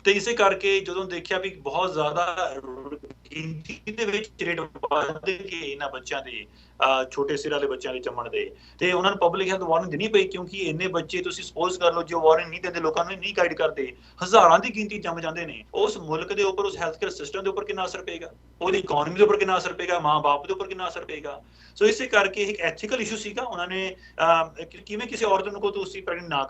ਤੇ ਇਸੇ ਕਰਕੇ ਜਦੋਂ ਦੇਖਿਆ ਵੀ ਬਹੁਤ ਜ਼ਿਆਦਾ ਗਿਣਤੀ ਦੇ ਵਿੱਚ ਰੇਟ ਵੱਧ ਗਏ ਇਹਨਾਂ ਬੱਚਿਆਂ ਦੇ, ਛੋਟੇ ਸਿਰ ਵਾਲੇ ਬੱਚਿਆਂ ਦੇ ਜੰਮਣ ਦੇ, ਤੇ ਉਹਨਾਂ ਨੂੰ ਪਬਲਿਕ ਹੈਲਥ ਵਾਰਨਿੰਗ ਦੇਣੀ ਪਈ। ਕਿਉਂਕਿ ਇੰਨੇ ਬੱਚੇ ਤੁਸੀਂ ਸਪੋਜ਼ ਕਰ ਲਓ, ਜੋ ਵਾਰਨਿੰਗ ਨਹੀਂ ਦਿੰਦੇ, ਲੋਕਾਂ ਨੂੰ ਨਹੀਂ ਗਾਈਡ ਕਰਦੇ, ਹਜ਼ਾਰਾਂ ਦੀ ਗਿਣਤੀ ਜੰਮ ਜਾਂਦੇ ਨੇ। ਉਸ ਮੁਲਕ ਦੇ ਉੱਪਰ, ਉਸ ਹੈਲਥ ਕੇਅਰ ਸਿਸਟਮ ਦੇ ਉੱਪਰ ਕਿੰਨਾ ਅਸਰ ਪਏਗਾ, ਉਹਦੀ ਇਕਨੋਮੀ ਦੇ ਉੱਪਰ ਕਿੰਨਾ ਅਸਰ ਪਏਗਾ, ਮਾਂ-ਬਾਪ ਦੇ ਉੱਪਰ ਕਿੰਨਾ ਅਸਰ ਪਏਗਾ। ਸੋ ਇਸੇ ਕਰਕੇ ਇੱਕ ਐਥੀਕਲ ਇਸ਼ੂ ਸੀਗਾ। ਉਹਨਾਂ ਨੇ ਕਿਵੇਂ ਕਿਸੇ ਔਰਤ ਨੂੰ ਕਹੋ ਤੁਸੀਂ ਪ੍ਰੈਗਨੈਂਟ ਨਾ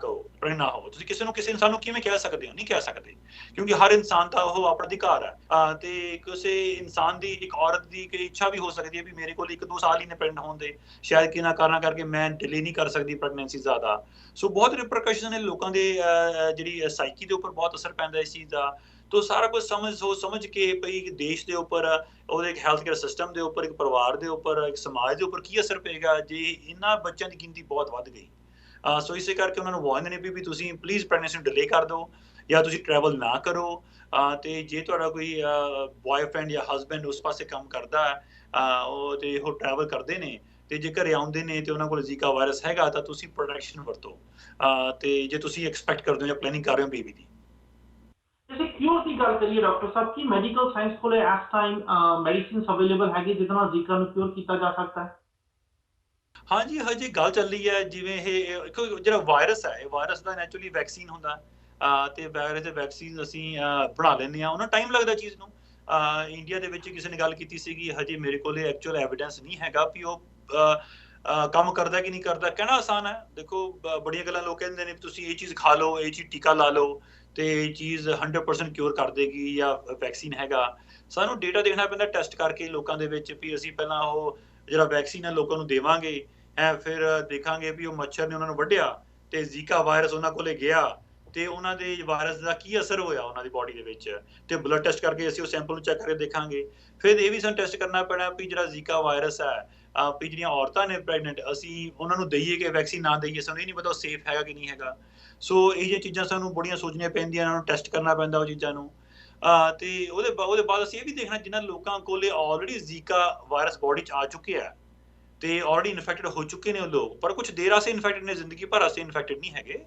ਹੋਵੋ, ਤੁਸੀਂ ਕਿਸੇ ਇਨਸਾਨ ਨੂੰ ਕਿਵੇਂ ਕਹਿ ਸਕਦੇ ਹੋ? ਨਹੀਂ ਕਹਿ ਸਕਦੇ, ਕਿਉਂਕਿ ਹਰ ਇਨਸਾਨ ਦਾ ਉਹ ਆਪਣਾ ਅਧਿਕਾਰ ਹੈ। ਤੇ ਕਿਸੇ ਇਨਸਾਨ ਦੀ, ਇੱਕ ਔਰਤ ਦੀ ਕੋਈ ਇੱਛਾ ਵੀ ਹੋ ਸਕਦੀ ਹੈ ਵੀ ਮੇਰੇ ਕੋਲ 1-2 ਸਾਲ ਹੀ ਨੇ ਪ੍ਰੈਗਨੈਂਟ ਹੋਣ ਦੇ, ਸ਼ਾਇਦ ਕਿਹਨਾਂ ਕਾਰਨਾਂ ਕਰਕੇ ਮੈਂ ਡਿਲੇ ਨਹੀਂ ਕਰ ਸਕਦੀ ਪ੍ਰੈਗਨੈਂਸੀ ਜ਼ਿਆਦਾ। ਸੋ ਬਹੁਤ ਰਿਪਰਕਸ਼ਨ ਨੇ ਲੋਕਾਂ ਦੇ, ਜਿਹੜੀ ਸਾਈਕੀ ਦੇ ਉੱਪਰ ਬਹੁਤ ਅਸਰ ਪੈਂਦਾ ਇਸ ਚੀਜ਼ ਦਾ। ਤੋ ਸਾਰਾ ਕੁਝ ਸਮਝ ਕੇ ਭਈ ਦੇਸ਼ ਦੇ ਉੱਪਰ, ਉਹਦੇ ਇੱਕ ਹੈਲਥ ਕੇਅਰ ਸਿਸਟਮ ਦੇ ਉੱਪਰ, ਇੱਕ ਪਰਿਵਾਰ ਦੇ ਉੱਪਰ, ਇੱਕ ਸਮਾਜ ਦੇ ਉੱਪਰ ਕੀ ਅਸਰ ਪਏਗਾ ਜੇ ਇਹਨਾਂ ਬੱਚਿਆਂ ਦੀ ਗਿਣਤੀ ਬਹੁਤ ਵੱਧ ਗਈ। ਸੋ ਇਸੇ ਕਰਕੇ ਉਹਨਾਂ ਨੂੰ ਵਾਰਨਿੰਗ ਨੇ ਵੀ ਤੁਸੀਂ ਪਲੀਜ਼ ਪ੍ਰੈਗਨੈਂਸੀ ਨੂੰ ਡਿਲੇ ਕਰ ਦਿਓ ਜਾਂ ਤੁਸੀਂ ਟਰੈਵਲ ਨਾ ਕਰੋ। ਤੇ ਜੇ ਤੁਹਾਡਾ ਕੋਈ ਬॉयਫ੍ਰੈਂਡ ਜਾਂ ਹਸਬੈਂਡ ਉਸ ਪਾਸੇ ਕੰਮ ਕਰਦਾ ਉਹ ਤੇ ਉਹ ਟਰੈਵਲ ਕਰਦੇ ਨੇ ਤੇ ਜੇ ਘਰੇ ਆਉਂਦੇ ਨੇ ਤੇ ਉਹਨਾਂ ਕੋਲ ਜ਼ੀਕਾ ਵਾਇਰਸ ਹੈਗਾ ਤਾਂ ਤੁਸੀਂ ਪ੍ਰੋਟੈਕਸ਼ਨ ਵਰਤੋ। ਤੇ ਜੇ ਤੁਸੀਂ ਐਕਸਪੈਕਟ ਕਰਦੇ ਹੋ ਜਾਂ ਪਲੈਨਿੰਗ ਕਰ ਰਹੇ ਹੋ ਬੇਬੀ ਦੀ। जैसे क्योर की गल करिए डॉक्टर साहब की मेडिकल साइंस को इस टाइम मेडिसिन अवेलेबल हैगी जिस नाल जीका ਨੂੰ क्योर ਕੀਤਾ ਜਾ ਸਕਦਾ ਹੈ। ਹਾਂਜੀ, ਹਜੇ ਗੱਲ ਚੱਲ ਰਹੀ ਹੈ ਜਿਵੇਂ ਇਹ ਇੱਕ ਜਿਹੜਾ ਵਾਇਰਸ ਹੈ, ਇਹ ਵਾਇਰਸ ਦਾ ਨੈਚੁਰਲੀ ਵੈਕਸੀਨ ਹੁੰਦਾ। ਤੇ ਵਾਇਰਸ ਦੇ ਵੈਕਸੀਨ ਅਸੀਂ ਬਣਾ ਲੈਂਦੇ ਹਾਂ, ਉਹਨਾਂ ਟਾਈਮ ਲੱਗਦਾ ਚੀਜ਼ ਨੂੰ। ਇੰਡੀਆ ਦੇ ਵਿੱਚ ਕਿਸੇ ਨੇ ਗੱਲ ਕੀਤੀ ਸੀਗੀ, ਹਜੇ ਮੇਰੇ ਕੋਲ ਐਕਚੁਅਲ ਐਵੀਡੈਂਸ ਨਹੀਂ ਹੈਗਾ ਵੀ ਉਹ ਕੰਮ ਕਰਦਾ ਕਿ ਨਹੀਂ ਕਰਦਾ। ਕਹਿਣਾ ਆਸਾਨ ਹੈ, ਦੇਖੋ ਬੜੀਆਂ ਗੱਲਾਂ ਲੋਕ ਕਹਿੰਦੇ ਨੇ ਤੁਸੀਂ ਇਹ ਚੀਜ਼ ਖਾ ਲਓ, ਇਹ ਚੀਜ਼ ਟੀਕਾ ਲਾ ਲਓ ਤੇ ਇਹ ਚੀਜ਼ 100% ਕਿਉਰ ਕਰ ਦੇਗੀ ਜਾਂ ਵੈਕਸੀਨ ਹੈਗਾ। ਸਾਨੂੰ ਡੇਟਾ ਦੇਖਣਾ ਪੈਂਦਾ ਟੈਸਟ ਕਰਕੇ ਲੋਕਾਂ ਦੇ ਵਿੱਚ ਵੀ ਅਸੀਂ ਪਹਿਲਾਂ ਉਹ ਜਿਹੜਾ ਵੈਕਸੀਨ ਹੈ ਲੋਕਾਂ ਨੂੰ ਦੇਵਾਂਗੇ, ਫਿਰ ਦੇਖਾਂਗੇ ਵੀ ਉਹ ਮੱਛਰ ਨੇ ਉਹਨਾਂ ਨੂੰ ਵੱਢਿਆ ਤੇ ਜ਼ੀਕਾ ਵਾਇਰਸ ਉਹਨਾਂ ਕੋਲੇ ਗਿਆ ਤੇ ਉਹਨਾਂ ਦੇ ਵਾਇਰਸ ਦਾ ਕੀ ਅਸਰ ਹੋਇਆ ਉਹਨਾਂ ਦੀ ਬਾਡੀ ਦੇ ਵਿੱਚ, ਤੇ ਬਲੱਡ ਟੈਸਟ ਕਰਕੇ ਅਸੀਂ ਉਹ ਸੈਂਪਲ ਨੂੰ ਚੈੱਕ ਕਰਕੇ ਦੇਖਾਂਗੇ। ਫਿਰ ਇਹ ਵੀ ਸਾਨੂੰ ਟੈਸਟ ਕਰਨਾ ਪੈਣਾ ਵੀ ਜਿਹੜਾ ਜ਼ੀਕਾ ਵਾਇਰਸ ਹੈ ਵੀ ਜਿਹੜੀਆਂ ਔਰਤਾਂ ਨੇ ਪ੍ਰੈਗਨੈਂਟ, ਅਸੀਂ ਉਹਨਾਂ ਨੂੰ ਦਈਏ ਕਿ ਵੈਕਸੀਨ ਨਾ ਦਈਏ, ਸਾਨੂੰ ਇਹ ਨਹੀਂ ਪਤਾ ਉਹ ਸੇਫ ਹੈਗਾ ਕਿ ਨਹੀਂ ਹੈਗਾ। ਸੋ ਇਹ ਜਿਹੀਆਂ ਚੀਜ਼ਾਂ ਸਾਨੂੰ ਬੜੀਆਂ ਸੋਚਣੀਆਂ ਪੈਂਦੀਆਂ, ਇਹਨਾਂ ਨੂੰ ਟੈਸਟ ਕਰਨਾ ਪੈਂਦਾ ਉਹ ਚੀਜ਼ਾਂ ਨੂੰ। ਤੇ ਉਹਦੇ ਬਾਅਦ ਅਸੀਂ ਇਹ ਵੀ ਦੇਖਣਾ ਜਿਨ੍ਹਾਂ ਲੋਕਾਂ ਕੋਲੇ ਆਲਰੇਡੀ ਜ਼ੀਕਾ ਵਾਇਰਸ ਬਾਡੀ 'ਚ ਆ ਚੁੱਕਿਆ ਤੇ ਆਲਰੇਡੀ ਇਨਫੈਕਟਡ ਹੋ ਚੁੱਕੇ ਨੇ ਉਹ ਲੋਕ, ਪਰ ਕੁਝ ਦੇਰ ਵਾਸਤੇ ਇਨਫੈਕਟਡ ਨੇ, ਜ਼ਿੰਦਗੀ ਭਰ ਵਾਸਤੇ ਇਨਫੈਕਟਡ ਨਹੀਂ ਹੈਗੇ।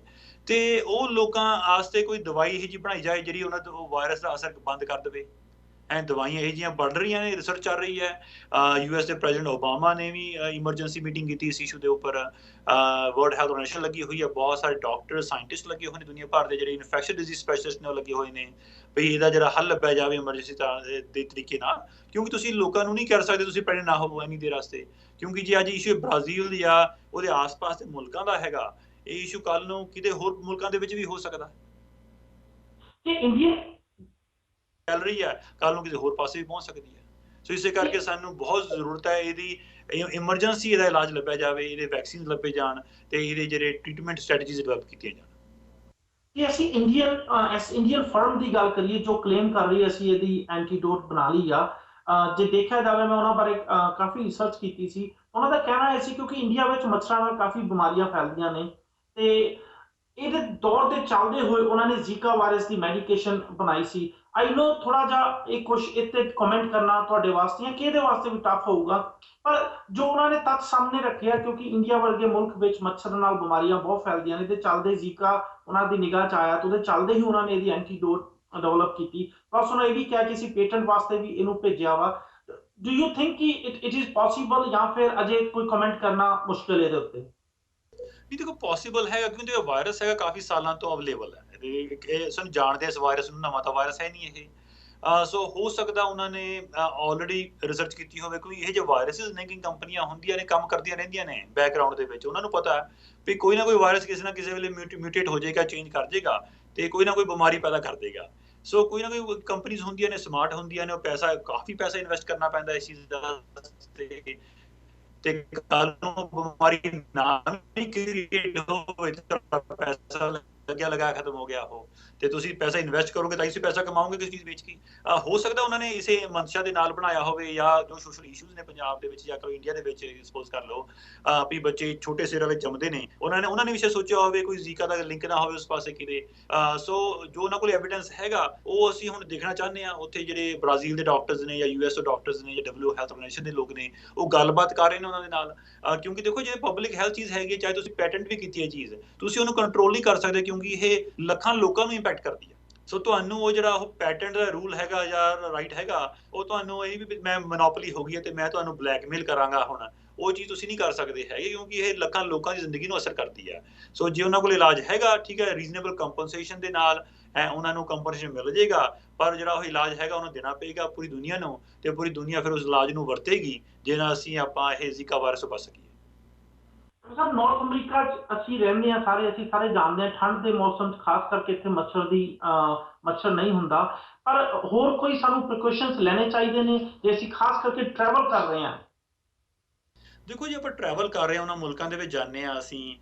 ਤੇ ਉਹ ਲੋਕਾਂ ਵਾਸਤੇ ਕੋਈ ਦਵਾਈ ਇਹੋ ਜਿਹੀ ਬਣਾਈ ਜਾਏ ਜਿਹੜੀ ਉਹਨਾਂ ਤੋਂ ਵਾਇਰਸ ਦਾ ਅਸਰ ਬੰਦ ਕਰ ਦੇਵੇ। ਦਵਾਈਆਂ ਇਹੋ ਜਿਹੀਆਂ ਬਣ ਰਹੀਆਂ ਨੇ, ਰਿਸਰਚ ਚੱਲ ਰਹੀ ਹੈ। US ਦੇ ਪ੍ਰੈਜ਼ੀਡੈਂਟ ਓਬਾਮਾ ਨੇ ਵੀ ਇਮਰਜੈਂਸੀ ਮੀਟਿੰਗ ਕੀਤੀ ਇਸ ਇਸ਼ੂ ਦੇ ਉੱਪਰ। ਵਰਲਡ ਹੈਲਥ ਆਰਗੇਨਾਈਜੇਸ਼ਨ ਲੱਗੀ ਹੋਈ ਹੈ, ਬਹੁਤ ਸਾਰੇ ਡਾਕਟਰ ਸਾਇੰਟਿਸਟ ਲੱਗੇ ਹੋਏ ਨੇ ਦੁਨੀਆ ਭਰ ਦੇ, ਜਿਹੜੇ ਇਨਫੈਕਸ਼ਨ ਡਿਜ਼ੀਜ਼ ਸਪੈਸ਼ਲਿਸਟ ਨੇ ਉਹ ਲੱਗੇ ਹੋਏ ਨੇ ਵੀ ਇਹਦਾ ਜਿਹੜਾ ਹੱਲ ਲੱਭਿਆ ਜਾਵੇ ਐਮਰਜੈਂਸੀ ਦੇ ਤਰੀਕੇ ਨਾਲ। ਕਿਉਂਕਿ ਤੁਸੀਂ ਲੋਕਾਂ ਨੂੰ ਨਹੀਂ ਕਰ ਸਕਦੇ ਤੁਸੀਂ ਪ੍ਰੈਗਨੈਂਟ ਨਾ ਹੋਵੋ ਇੰਨੀ ਦੇਰ ਵਾਸਤੇ, ਕਿਉਂਕਿ ਜੇ ਅੱਜ ਇਸ਼ੂ ਬ੍ਰਾਜ਼ੀਲ ਜਾਂ ਉਹਦੇ ਆਸ-ਪਾਸ ਦੇ ਮੁਲਕਾਂ ਦਾ ਹੈਗਾ, ਇਹ ਇਸ਼ੂ ਕੱਲ ਨੂੰ ਕਿਤੇ ਹੋਰ ਮੁਲਕਾਂ ਦੇ ਵਿੱਚ ਵੀ ਹੋ ਸਕਦਾ। ਕਿ ਇੰਡੀਆ ਚੱਲ ਰਹੀ ਹੈ, ਕੱਲ ਨੂੰ ਕਿਸੇ ਹੋਰ ਪਾਸੇ ਵੀ ਪਹੁੰਚ ਸਕਦੀ ਹੈ। ਸੋ ਇਸੇ ਕਰਕੇ ਸਾਨੂੰ ਬਹੁਤ ਜ਼ਰੂਰਤ ਹੈ ਇਹਦੀ ਐਮਰਜੈਂਸੀ ਇਹਦਾ ਇਲਾਜ ਲੱਭਿਆ ਜਾਵੇ, ਇਹਦੇ ਵੈਕਸੀਨ ਲੱਭੇ ਜਾਣ ਤੇ ਇਹਦੇ ਜਿਹੜੇ ਟ੍ਰੀਟਮੈਂਟ ਸਟ੍ਰੈਟਜੀਜ਼ ਡਿਵੈਲਪ ਕੀਤੀਆਂ ਜਾਣ। ਕਿ ਅਸੀਂ ਇੰਡੀਅਨ ਫਰਮ ਦੀ ਗੱਲ ਕਰੀਏ ਜੋ ਕਲੇਮ ਕਰ ਰਹੀ ਅਸੀਂ ਇਹਦੀ ਐਂਟੀਡੋਟ ਬਣਾ ਲਈ ਆ। ਜੇ ਦੇਖਿਆ ਜਾਵੇ ਮੈਂ ਉਹਨਾਂ ਬਾਰੇ ਕਾਫੀ ਰਿਸਰਚ ਕੀਤੀ ਸੀ, ਉਹਨਾਂ ਦਾ ਕਹਿਣਾ ਇਹ ਸੀ ਕਿਉਂਕਿ ਇੰਡੀਆ ਵਿੱਚ ਮੱਛਰਾਂ ਨਾਲ ਕਾਫੀ ਬਿਮਾਰੀਆਂ ਫੈਲਦੀਆਂ ਨੇ ਤੇ ਇਹਦੇ ਦੌਰ ਦੇ ਚੱਲਦੇ ਹੋਏ ਉਹਨਾਂ ਨੇ ਜ਼ੀਕਾ ਵਾਇਰਸ ਦੀ ਮੈਡੀਕੇਸ਼ਨ ਬਣਾਈ ਸੀ। ਆਈ ਨੋ ਥੋੜਾ ਜਿਹਾ ਇਹ ਕੁਛ ਇੱਥੇ ਕਮੈਂਟ ਕਰਨਾ ਤੁਹਾਡੇ ਵਾਸਤੇ ਕਿ ਇਹਦੇ ਵਾਸਤੇ ਵੀ ਟਫ ਹੋਊਗਾ, ਪਰ ਜੋ ਉਹਨਾਂ ਨੇ ਤੱਥ ਸਾਹਮਣੇ ਰੱਖਿਆ ਕਿਉਂਕਿ ਇੰਡੀਆ ਵਰਗੇ ਮੁਲਕ ਵਿੱਚ ਮੱਛਰ ਨਾਲ ਬਿਮਾਰੀਆਂ ਬਹੁਤ ਫੈਲਦੀਆਂ ਨੇ ਤੇ ਚੱਲਦੇ ਜ਼ੀਕਾ ਉਹਨਾਂ ਦੀ ਨਿਗਾਹ 'ਚ ਆਇਆ ਤੇ ਉਹਦੇ ਚੱਲਦੇ ਹੀ ਉਹਨਾਂ ਨੇ ਇਹਦੀ ਐਂਟੀਡੋਟ ਡਿਵੈਲਪ ਕੀਤੀ। ਬਸ ਉਹਨਾਂ ਇਹ ਵੀ ਕਿਹਾ ਕਿ ਅਸੀਂ ਪੇਟੈਂਟ ਵਾਸਤੇ ਵੀ ਇਹਨੂੰ ਭੇਜਿਆ ਵਾ। ਡੂ ਯੂ ਥਿੰਕ ਕਿ ਇਟ ਇਜ਼ ਪੋਸੀਬਲ ਜਾਂ ਫਿਰ ਅਜੇ ਕੋਈ ਕਮੈਂਟ ਕਰਨਾ ਮੁਸ਼ਕਿਲ ਇਹਦੇ ਉੱਤੇ? ਨਹੀਂ ਦੇਖੋ ਪੋਸੀਬਲ ਹੈਗਾ ਕਿਉਂਕਿ ਇਹ ਵਾਇਰਸ ਹੈਗਾ ਕਾਫੀ ਸਾਲਾਂ ਤੋਂ ਅਵੇਲੇਬਲ ਹੈ। ਇਹ ਸਾਨੂੰ ਜਾਣਦੇ ਇਸ ਵਾਇਰਸ ਨੂੰ, ਨਵਾਂ ਤਾਂ ਵਾਇਰਸ ਹੈ ਨਹੀਂ ਇਹ। ਸੋ ਹੋ ਸਕਦਾ ਉਹਨਾਂ ਨੇ ਆਲਰੇਡੀ ਰਿਸਰਚ ਕੀਤੀ ਹੋਵੇ, ਕੋਈ ਇਹ ਜਿਹੇ ਵਾਇਰਸਿਸ ਨੇ ਕਿ ਕੰਪਨੀਆਂ ਹੁੰਦੀਆਂ ਨੇ ਕੰਮ ਕਰਦੀਆਂ ਰਹਿੰਦੀਆਂ ਨੇ ਬੈਕਗ੍ਰਾਉਂਡ ਦੇ ਵਿੱਚ, ਉਹਨਾਂ ਨੂੰ ਪਤਾ ਵੀ ਕੋਈ ਨਾ ਕੋਈ ਵਾਇਰਸ ਕਿਸੇ ਨਾ ਕਿਸੇ ਵੇਲੇ ਮਿਊਟੇਟ ਹੋ ਜਾਏਗਾ, ਚੇਂਜ ਕਰ ਜਾਏਗਾ ਤੇ ਕੋਈ ਨਾ ਕੋਈ ਬਿਮਾਰੀ ਪੈਦਾ ਕਰ ਦੇਗਾ। ਸੋ ਕੋਈ ਨਾ ਕੋਈ ਕੰਪਨੀਆਂ ਹੁੰਦੀਆਂ ਨੇ, ਸਮਾਰਟ ਹੁੰਦੀਆਂ ਨੇ, ਉਹ ਕਾਫੀ ਪੈਸਾ ਇਨਵੈਸਟ ਕਰਨਾ ਪੈਂਦਾ ਇਸ ਚੀਜ਼ ਦਾ ਤੇ ਕੱਲ ਨੂੰ ਬਿਮਾਰੀ ਨਾ ਵੀ ਕ੍ਰੀਏਟ ਹੋਵੇ ਤਾਂ ਪੈਸਾ ਲਗਾ ਖਤਮ ਹੋ ਗਿਆ ਉਹ, ਤੇ ਤੁਸੀਂ ਪੈਸਾ ਇਨਵੈਸਟ ਕਰੋਗੇ ਤਾਂ ਤੁਸੀਂ ਪੈਸਾ ਕਮਾਓਗੇ ਕਿਸ ਚੀਜ਼ ਵੇਚ ਕੇ। ਹੋ ਸਕਦਾ ਉਹਨਾਂ ਨੇ ਇਸੇ ਮਨਸ਼ਾ ਦੇ ਨਾਲ ਬਣਾਇਆ ਹੋਵੇ, ਜਾਂ ਜੋ ਸੋਸ਼ਲ ਇਸ਼ੂਜ਼ ਨੇ ਪੰਜਾਬ ਦੇ ਵਿੱਚ ਜਾਂ ਕਰੋ ਇੰਡੀਆ ਦੇ ਵਿੱਚ ਸਪੋਜ਼ ਕਰ ਲਓ ਵੀ ਬੱਚੇ ਛੋਟੇ ਸਿਰਾਂ ਵਿੱਚ ਜੰਮਦੇ ਨੇ, ਉਹਨਾਂ ਨੇ ਵੀ ਸੋਚਿਆ ਹੋਵੇ ਕੋਈ ਜ਼ੀਕਾ ਦਾ ਲਿੰਕ ਨਾ ਹੋਵੇ ਉਸ ਪਾਸੇ ਕਿਤੇ। ਸੋ ਜੋ ਉਹਨਾਂ ਕੋਲ ਐਵੀਡੈਂਸ ਹੈਗਾ ਉਹ ਅਸੀਂ ਹੁਣ ਦੇਖਣਾ ਚਾਹੁੰਦੇ ਹਾਂ। ਉੱਥੇ ਜਿਹੜੇ ਬ੍ਰਾਜ਼ੀਲ ਦੇ ਡਾਕਟਰਸ ਨੇ ਜਾਂ US ਦੇ ਡਾਕਟਰਸ ਨੇ ਜਾਂ WHO ਹੈਲਥ ਆਰਗੇਨਾਈਜੇਸ਼ਨ ਦੇ ਲੋਕ ਨੇ, ਉਹ ਗੱਲਬਾਤ ਕਰ ਰਹੇ ਨੇ ਉਹਨਾਂ ਦੇ ਨਾਲ। ਕਿਉਂਕਿ ਦੇਖੋ ਜੇ ਪਬਲਿਕ ਹੈਲਥ ਚੀਜ਼ ਹੈਗੀ, ਚਾਹੇ ਤੁਸੀਂ ਪੈਟੈਂਟ ਵੀ ਕੀਤੀ ਹੈ ਚੀਜ਼, ਤੁਸੀਂ ਉਹਨੂੰ ਕੰਟਰੋਲ ਨਹੀਂ ਕਰ ਸਕਦੇ ਕਿਉਂਕਿ ਇਹ ਲੱਖਾਂ ਲੋਕਾਂ ਨੂੰ ਇੰਪੈਕਟ ਕਰਦੀ ਹੈ। ਸੋ ਤੁਹਾਨੂੰ ਉਹ ਜਿਹੜਾ ਉਹ ਪੈਟੈਂਟ ਦਾ ਰੂਲ ਹੈਗਾ ਜਾਂ ਰਾਈਟ ਹੈਗਾ, ਉਹ ਤੁਹਾਨੂੰ ਇਹ ਵੀ ਮੈਂ ਮੋਨੋਪੋਲੀ ਹੋ ਗਈ ਹੈ ਤੇ ਮੈਂ ਤੁਹਾਨੂੰ ਬਲੈਕਮੇਲ ਕਰਾਂਗਾ, ਹੁਣ ਉਹ ਚੀਜ਼ ਤੁਸੀਂ ਨਹੀਂ ਕਰ ਸਕਦੇ ਹੈਗੇ ਕਿਉਂਕਿ ਇਹ ਲੱਖਾਂ ਲੋਕਾਂ ਦੀ ਜ਼ਿੰਦਗੀ ਨੂੰ ਅਸਰ ਕਰਦੀ ਹੈ। ਸੋ ਜੇ ਉਹਨਾਂ ਕੋਲ ਇਲਾਜ ਹੈਗਾ, ਠੀਕ ਹੈ, ਰੀਜ਼ਨੇਬਲ ਕੰਪਨਸੇਸ਼ਨ ਦੇ ਨਾਲ ਉਹਨਾਂ ਨੂੰ ਕੰਪਨਸੇਸ਼ਨ ਮਿਲ ਜਾਏਗਾ, ਪਰ ਜਿਹੜਾ ਉਹ ਇਲਾਜ ਹੈਗਾ ਉਹਨੂੰ ਦੇਣਾ ਪਏਗਾ ਪੂਰੀ ਦੁਨੀਆ ਨੂੰ, ਤੇ ਪੂਰੀ ਦੁਨੀਆ ਫਿਰ ਉਸ ਇਲਾਜ ਨੂੰ ਵਰਤੇਗੀ ਜਿਹਦੇ ਨਾਲ ਆਪਾਂ ਇਹ ਜ਼ੀਕਾ ਵਾਇਰਸ ਤੋਂ ਬਚ ਸਕੀਏ। ਸਰ ਨਾਰਥ ਅਮਰੀਕਾ 'ਚ ਅਸੀਂ ਰਹਿੰਦੇ ਹਾਂ ਅਸੀਂ ਸਾਰੇ ਜਾਣਦੇ ਹਾਂ ਠੰਡ ਦੇ ਮੌਸਮ 'ਚ ਖਾਸ ਕਰਕੇ ਇੱਥੇ ਮੱਛਰ ਨਹੀਂ ਹੁੰਦਾ, ਪਰ ਹੋਰ ਕੋਈ ਸਾਨੂੰ ਪ੍ਰੀਕਾਸ਼ਨਸ ਲੈਣੇ ਚਾਹੀਦੇ ਨੇ ਜੇ ਅਸੀਂ ਖਾਸ ਕਰਕੇ ਟਰੈਵਲ ਕਰ ਰਹੇ ਹਾਂ? ਦੇਖੋ ਜੇ ਆਪਾਂ ਟਰੈਵਲ ਕਰ ਰਹੇ ਹਾਂ ਉਹਨਾਂ ਮੁਲਕਾਂ ਦੇ ਵਿੱਚ ਜਾਂਦੇ ਹਾਂ ਅਸੀਂ,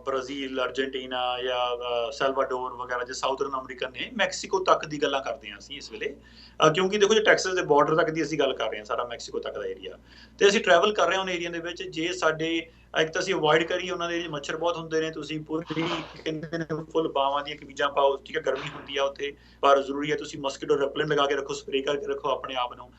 ਬ੍ਰਾਜ਼ੀਲ, ਅਰਜਨਟੀਨਾ ਜਾਂ ਸੈਲਵਾਡੋਰ ਵਗੈਰਾ ਜੇ ਸਾਊਥਰਨ ਅਮਰੀਕਨ ਨੇ, ਮੈਕਸੀਕੋ ਤੱਕ ਦੀ ਗੱਲਾਂ ਕਰਦੇ ਹਾਂ ਅਸੀਂ ਇਸ ਵੇਲੇ। ਕਿਉਂਕਿ ਦੇਖੋ ਜੇ ਟੈਕਸਸ ਦੇ ਬਾਰਡਰ ਤੱਕ ਦੀ ਅਸੀਂ ਗੱਲ ਕਰ ਰਹੇ ਹਾਂ, ਸਾਰਾ ਮੈਕਸੀਕੋ ਤੱਕ ਦਾ ਏਰੀਆ, ਤੇ ਅਸੀਂ ਟਰੈਵਲ ਕਰ ਰਹੇ ਹਾਂ ਉਹਨਾਂ ਏਰੀਆ ਦੇ ਵਿੱਚ। ਜੇ ਸਾਡੇ ਇੱਕ ਤਾਂ ਅਸੀਂ ਅਵੋਇਡ ਕਰੀਏ, ਉਹਨਾਂ ਦੇ ਮੱਛਰ ਬਹੁਤ ਹੁੰਦੇ ਨੇ, ਤੁਸੀਂ ਪੂਰੀ ਕਹਿੰਦੇ ਨੇ ਫੁੱਲ ਬਾਵਾਂ ਦੀਆਂ ਕਮੀਜ਼ਾਂ ਪਾਓ, ਠੀਕ ਹੈ, ਗਰਮੀ ਹੁੰਦੀ ਆ ਉੱਥੇ, ਪਰ ਜ਼ਰੂਰੀ ਹੈ ਤੁਸੀਂ ਮਸਕੀਟੋ ਰਿਪਲੈਂਟ ਲਗਾ ਕੇ ਰੱਖੋ, ਸਪਰੇ ਕਰਕੇ ਰੱਖੋ ਆਪਣੇ ਆਪ ਨੂੰ।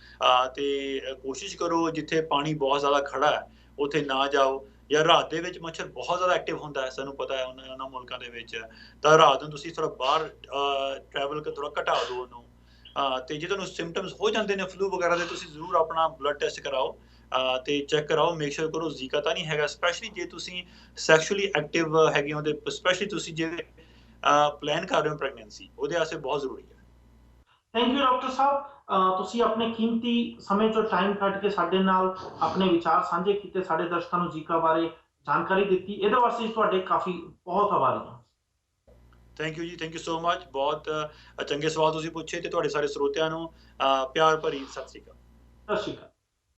ਤੇ ਕੋਸ਼ਿਸ਼ ਕਰੋ ਜਿੱਥੇ ਪਾਣੀ ਬਹੁਤ ਜ਼ਿਆਦਾ ਖੜਾ ਹੈ ਉੱਥੇ ਨਾ ਜਾਓ, ਜਾਂ ਰਾਤ ਦੇ ਵਿੱਚ ਮੱਛਰ ਬਹੁਤ ਜ਼ਿਆਦਾ ਐਕਟਿਵ ਹੁੰਦਾ ਹੈ, ਸਾਨੂੰ ਪਤਾ ਹੈ ਉਹਨਾਂ ਮੁਲਕਾਂ ਦੇ ਵਿੱਚ, ਤਾਂ ਰਾਤ ਨੂੰ ਤੁਸੀਂ ਥੋੜਾ ਬਾਹਰ ਟਰੈਵਲ ਥੋੜਾ ਘਟਾ ਦਿਓ ਉਹਨੂੰ। ਤੇ ਜੇ ਤੁਹਾਨੂੰ ਸਿੰਪਟਮਸ ਹੋ ਜਾਂਦੇ ਨੇ ਫਲੂ ਵਗੈਰਾ ਦੇ, ਤੁਸੀਂ ਜ਼ਰੂਰ ਆਪਣਾ ਬਲੱਡ ਟੈਸਟ ਕਰਾਓ ਤੇ ਚੈੱਕ ਕਰਾਓ, ਮੇਕ ਸ਼ੋਰ ਕਰੋ ਜ਼ੀਕਾ ਤਾਂ ਨਹੀਂ ਹੈਗਾ। ਸਪੈਸ਼ਲੀ ਜੇ ਤੁਸੀਂ ਸੈਕਸ਼ੂਅਲੀ ਐਕਟਿਵ ਹੈਗੇ ਹੋ, ਤੇ ਸਪੈਸ਼ਲੀ ਤੁਸੀਂ ਜੇ ਪਲਾਨ ਕਰ ਰਹੇ ਹੋ ਪ੍ਰੈਗਨੈਂਸੀ, ਉਹਦੇ ਵਾਸਤੇ ਬਹੁਤ ਜ਼ਰੂਰੀ ਹੈ। ਥੈਂਕ ਯੂ ਡਾਕਟਰ ਸਾਹਿਬ, ਤੁਸੀਂ ਆਪਣੇ ਕੀਮਤੀ ਸਮੇਂ ਚੋਂ ਟਾਈਮ ਕੱਢ ਕੇ ਸਾਡੇ ਨਾਲ ਆਪਣੇ ਵਿਚਾਰ ਸਾਂਝੇ ਕੀਤੇ, ਸਾਡੇ ਦਰਸ਼ਕਾਂ ਨੂੰ ਜ਼ੀਕਾ ਬਾਰੇ ਜਾਣਕਾਰੀ ਦਿੱਤੀ, ਇਹਦੇ ਵਾਸਤੇ ਤੁਹਾਡੇ ਕਾਫੀ ਬਹੁਤ ਆਭਾਰੀ ਹਾਂ। ਥੈਂਕ ਯੂ ਜੀ, ਥੈਂਕ ਯੂ ਸੋ ਮਚ। ਬਹੁਤ ਚੰਗੇ ਸਵਾਲ ਤੁਸੀਂ ਪੁੱਛੇ, ਤੇ ਤੁਹਾਡੇ ਸਾਰੇ ਸਰੋਤਿਆਂ ਨੂੰ ਪਿਆਰ ਭਰੀ ਸਤਿ ਸ਼੍ਰੀ ਅਕਾਲ। ਸਤਿ ਸ਼੍ਰੀ ਅਕਾਲ।